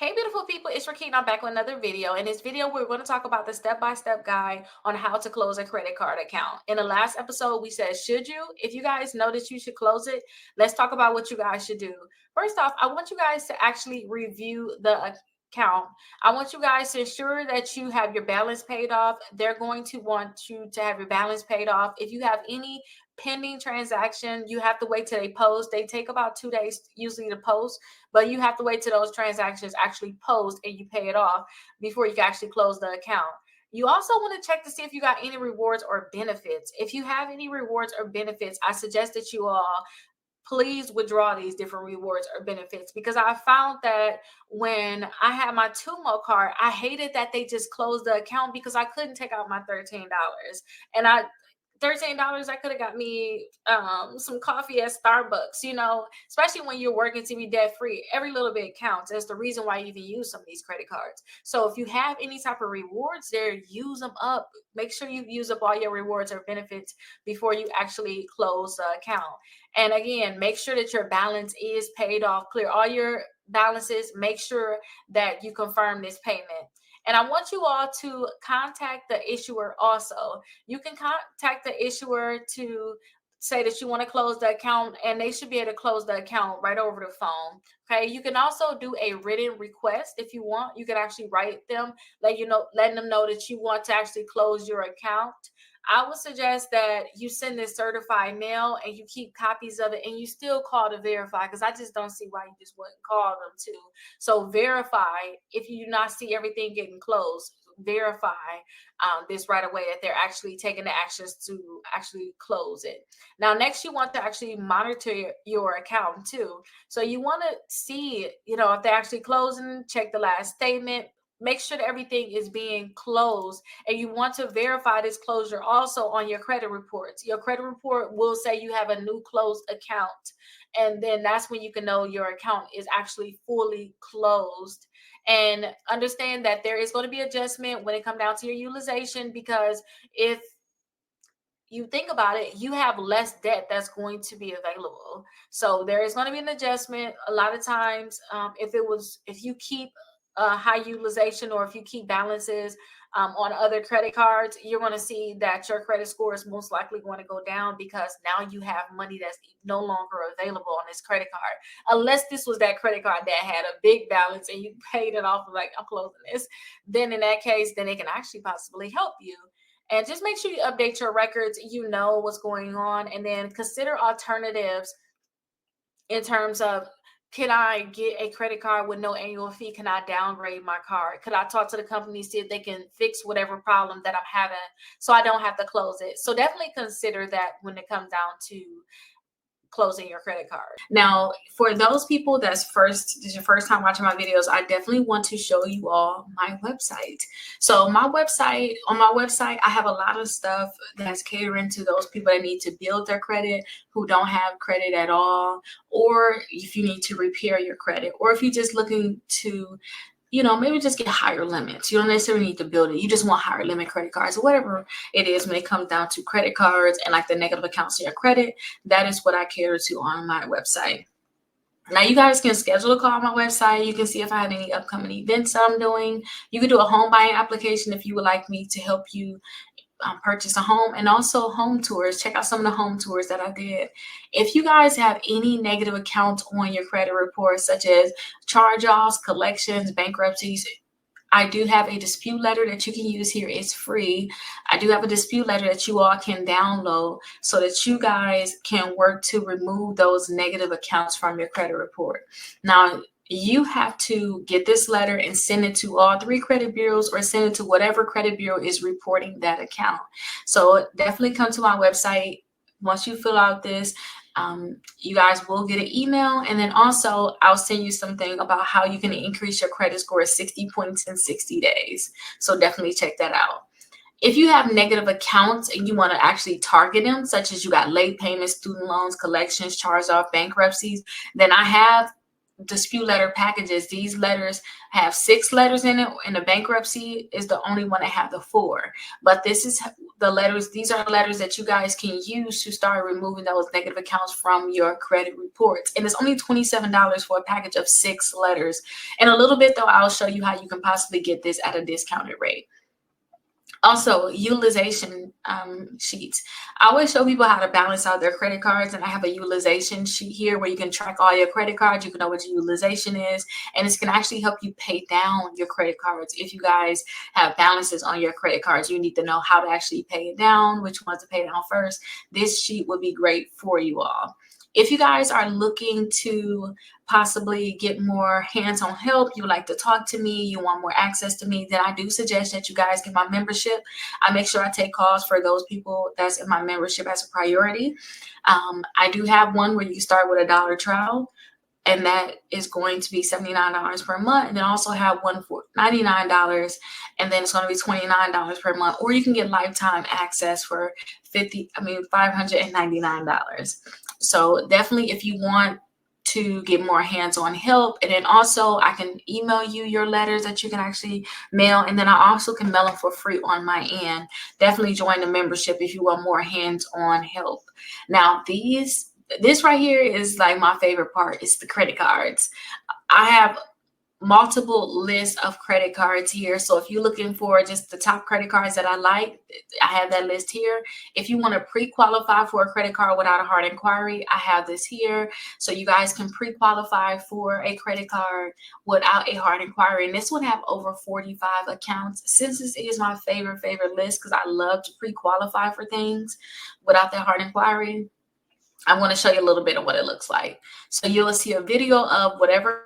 Hey, beautiful people, it's Rickita. I'm back with another video. In this video, we're going to talk about the step-by-step guide on how to close a credit card account. In the last episode, we said, should you? If you guys know that you should close it, let's talk about what you guys should do. First off, I want you guys to actually review the account. I want you guys to ensure that you have your balance paid off. They're going to want you to have your balance paid off. If you have any pending transaction, you have to wait till they post. They take about 2 days usually to post, but you have to wait till those transactions actually post and you pay it off before you can actually close the account. You also want to check to see if you got any rewards or benefits. If you have any rewards or benefits, I suggest that you all please withdraw these different rewards or benefits, because I found that when I had my Tumo card, I hated that they just closed the account because I couldn't take out my $13. And $13, I could have got me some coffee at Starbucks, especially when you're working to be debt free. Every little bit counts. That's the reason why you even use some of these credit cards. So if you have any type of rewards there, use them up. Make sure you use up all your rewards or benefits before you actually close the account. And again, make sure that your balance is paid off. Clear all your balances. Make sure that you confirm this payment. And I want you all to contact the issuer also. You can contact the issuer to say that you want to close the account, and they should be able to close the account right over the phone. Okay. You can also do a written request if you want. You can actually write them, letting them know that you want to actually close your account. I would suggest that you send this certified mail and you keep copies of it, and you still call to verify, because I just don't see why you just wouldn't call them too. So verify if you do not see everything getting closed. Verify this right away, that they're actually taking the actions to actually close it. Now, next, you want to actually monitor your account too. So you want to see, if they're actually closing, check the last statement. Make sure that everything is being closed, and you want to verify this closure also on your credit reports. Your credit report will say you have a new closed account, and then that's when you can know your account is actually fully closed. And understand that there is going to be adjustment when it comes down to your utilization, because if you think about it, you have less debt that's going to be available. So there is going to be an adjustment. A lot of times, if you keep high utilization, or if you keep balances on other credit cards, you're going to see that your credit score is most likely going to go down, because now you have money that's no longer available on this credit card. Unless this was that credit card that had a big balance and you paid it off, like, I'm closing this, then in that case, then it can actually possibly help you. And just make sure you update your records, what's going on, and then consider alternatives in terms of, can I get a credit card with no annual fee? Can I downgrade my card? Could I talk to the company, see if they can fix whatever problem that I'm having so I don't have to close it? So definitely consider that when it comes down to closing your credit card. Now, for those people this is your first time watching my videos, I definitely want to show you all my website. So on my website, I have a lot of stuff that's catering to those people that need to build their credit, who don't have credit at all, or if you need to repair your credit, or if you're just looking to maybe just get higher limits. You don't necessarily need to build it. You just want higher limit credit cards, or whatever it is when it comes down to credit cards and like the negative accounts of your credit. That is what I cater to on my website. Now, you guys can schedule a call on my website. You can see if I have any upcoming events that I'm doing. You can do a home buying application if you would like me to help you purchase a home, and also home tours. Check out some of the home tours that I did. If you guys have any negative accounts on your credit report, such as charge-offs, collections, bankruptcies, I do have a dispute letter that you can use here. It's free. I do have a dispute letter that you all can download so that you guys can work to remove those negative accounts from your credit report. Now, you have to get this letter and send it to all 3 credit bureaus, or send it to whatever credit bureau is reporting that account. So definitely come to my website. Once you fill out this, you guys will get an email, and then also I'll send you something about how you can increase your credit score 60 points in 60 days. So definitely check that out. If you have negative accounts and you want to actually target them, such as you got late payments, student loans, collections, charge-off, bankruptcies, then I have dispute letter packages. These letters have 6 letters in it, and the bankruptcy is the only one that have the 4. But this is the letters, these are letters that you guys can use to start removing those negative accounts from your credit reports. And it's only $27 for a package of 6 letters. In a little bit though, I'll show you how you can possibly get this at a discounted rate. Also, utilization sheets. I always show people how to balance out their credit cards, and I have a utilization sheet here where you can track all your credit cards. You can know what your utilization is, and this can actually help you pay down your credit cards. If you guys have balances on your credit cards, you need to know how to actually pay it down, which ones to pay down first. This sheet would be great for you all. If you guys are looking to possibly get more hands-on help, you would like to talk to me, you want more access to me, then I do suggest that you guys get my membership. I make sure I take calls for those people that's in my membership as a priority. I do have one where you can start with a $1 trial, and that is going to be $79 per month. And then also have one for $99, and then it's going to be $29 per month. Or you can get lifetime access for $599. So definitely, if you want to get more hands-on help, and then also I can email you your letters that you can actually mail, and then I also can mail them for free on my end. Definitely join the membership if you want more hands-on help. Now, this right here is like my favorite part. It's the credit cards. I have multiple lists of credit cards here. So if you're looking for just the top credit cards that I like, I have that list here. If you want to pre-qualify for a credit card without a hard inquiry, I have this here. So you guys can pre-qualify for a credit card without a hard inquiry. And this would have over 45 accounts. Since this is my favorite list, because I love to pre-qualify for things without that hard inquiry, I want to show you a little bit of what it looks like. So you'll see a video of whatever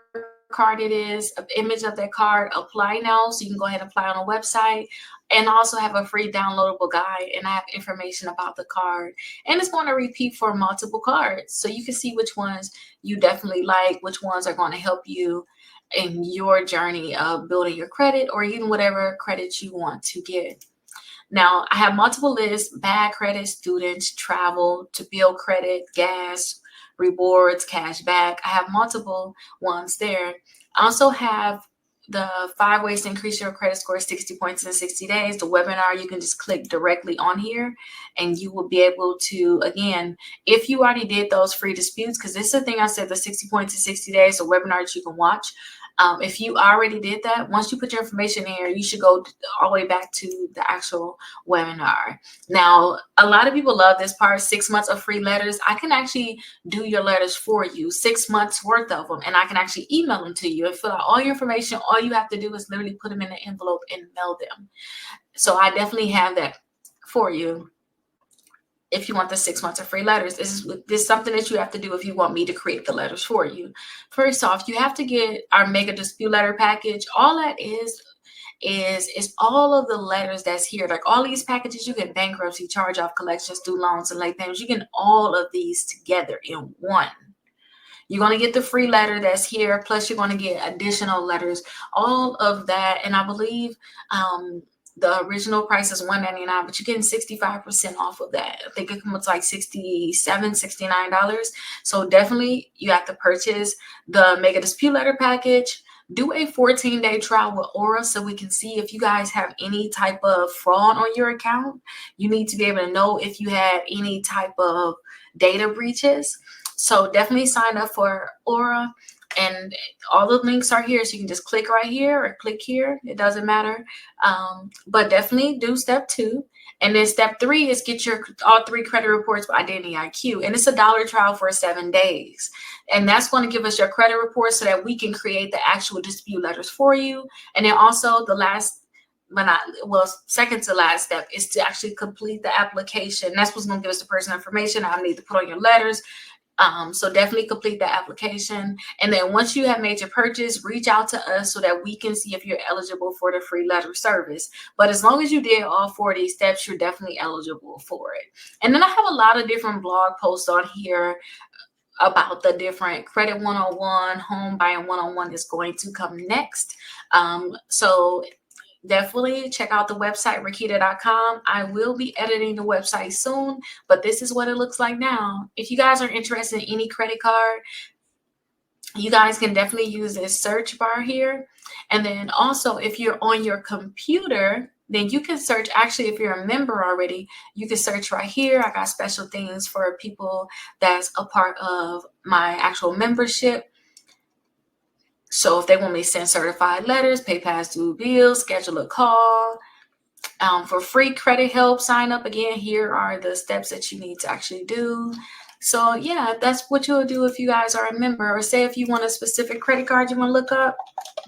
card it is, an image of that card, apply now, so you can go ahead and apply on a website, and also have a free downloadable guide, and I have information about the card, and it's going to repeat for multiple cards, so you can see which ones you definitely like, which ones are going to help you in your journey of building your credit, or even whatever credit you want to get. Now, I have multiple lists: bad credit, students, travel, to build credit, gas, rewards, cash back. I have multiple ones there. I also have the 5 ways to increase your credit score 60 points in 60 days. The webinar, you can just click directly on here and you will be able to, again, if you already did those free disputes, because this is the thing I said, the 60 points in 60 days, the webinar that you can watch. If you already did that, once you put your information in here, you should go all the way back to the actual webinar. Now, a lot of people love this part, 6 months of free letters. I can actually do your letters for you, 6 months worth of them, and I can actually email them to you and fill out all your information. All you have to do is literally put them in an envelope and mail them. So I definitely have that for you. If you want the 6 months of free letters, this is something that you have to do if you want me to create the letters for you. First off, you have to get our mega dispute letter package. All that is all of the letters that's here. Like all these packages, you get bankruptcy, charge off, collections, student loans, and late payments. You get all of these together in one. You're going to get the free letter that's here, plus you're going to get additional letters, all of that. And I believe the original price is $199, but you're getting 65% off of that. I think it comes like $67, $69. So definitely you have to purchase the mega dispute letter package. Do a 14-day trial with Aura so we can see if you guys have any type of fraud on your account. You need to be able to know if you had any type of data breaches. So definitely sign up for Aura. And all the links are here, so you can just click right here or click here. It doesn't matter. But definitely do step 2. And then step 3 is get your all 3 credit reports by Identity IQ. And it's a $1 trial for 7 days. And that's going to give us your credit report so that we can create the actual dispute letters for you. And then also the last, second to last step is to actually complete the application. That's what's going to give us the personal information I need to put on your letters. So definitely complete the application. And then once you have made your purchase, reach out to us so that we can see if you're eligible for the free letter service. But as long as you did all 4 of these steps, you're definitely eligible for it. And then I have a lot of different blog posts on here about the different credit 101, home buying 101 is going to come next. So definitely check out the website, Rickita.com. I will be editing the website soon, but this is what it looks like now. If you guys are interested in any credit card, you guys can definitely use this search bar here. And then also, if you're on your computer, then you can search. Actually, if you're a member already, you can search right here. I got special things for people that's a part of my actual membership. So if they want me to send certified letters, pay past due bills, schedule a call, for free credit help, sign up. Again, here are the steps that you need to actually do. So yeah, that's what you'll do if you guys are a member. Or say if you want a specific credit card you want to look up,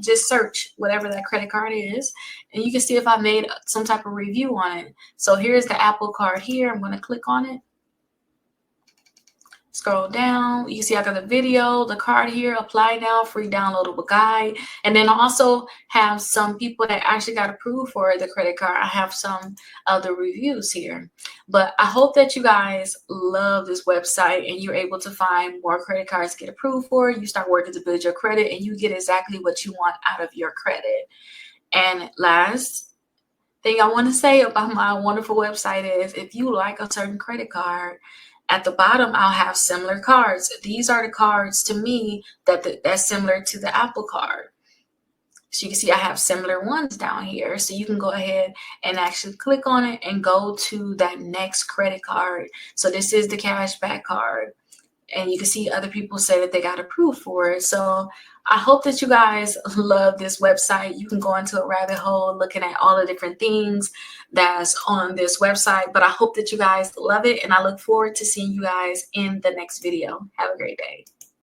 just search whatever that credit card is, and you can see if I made some type of review on it. So here's the Apple card here. I'm going to click on it. Scroll down, you see I got the video, the card here, apply now, free downloadable guide. And then I also have some people that actually got approved for the credit card. I have some other reviews here. But I hope that you guys love this website and you're able to find more credit cards to get approved for. You start working to build your credit and you get exactly what you want out of your credit. And last thing I want to say about my wonderful website is if you like a certain credit card, at the bottom, I'll have similar cards. These are the cards to me that's similar to the Apple card. So you can see I have similar ones down here. So you can go ahead and actually click on it and go to that next credit card. So this is the cashback card. And you can see other people say that they got approved for it. So I hope that you guys love this website. You can go into a rabbit hole looking at all the different things that's on this website. But I hope that you guys love it. And I look forward to seeing you guys in the next video. Have a great day.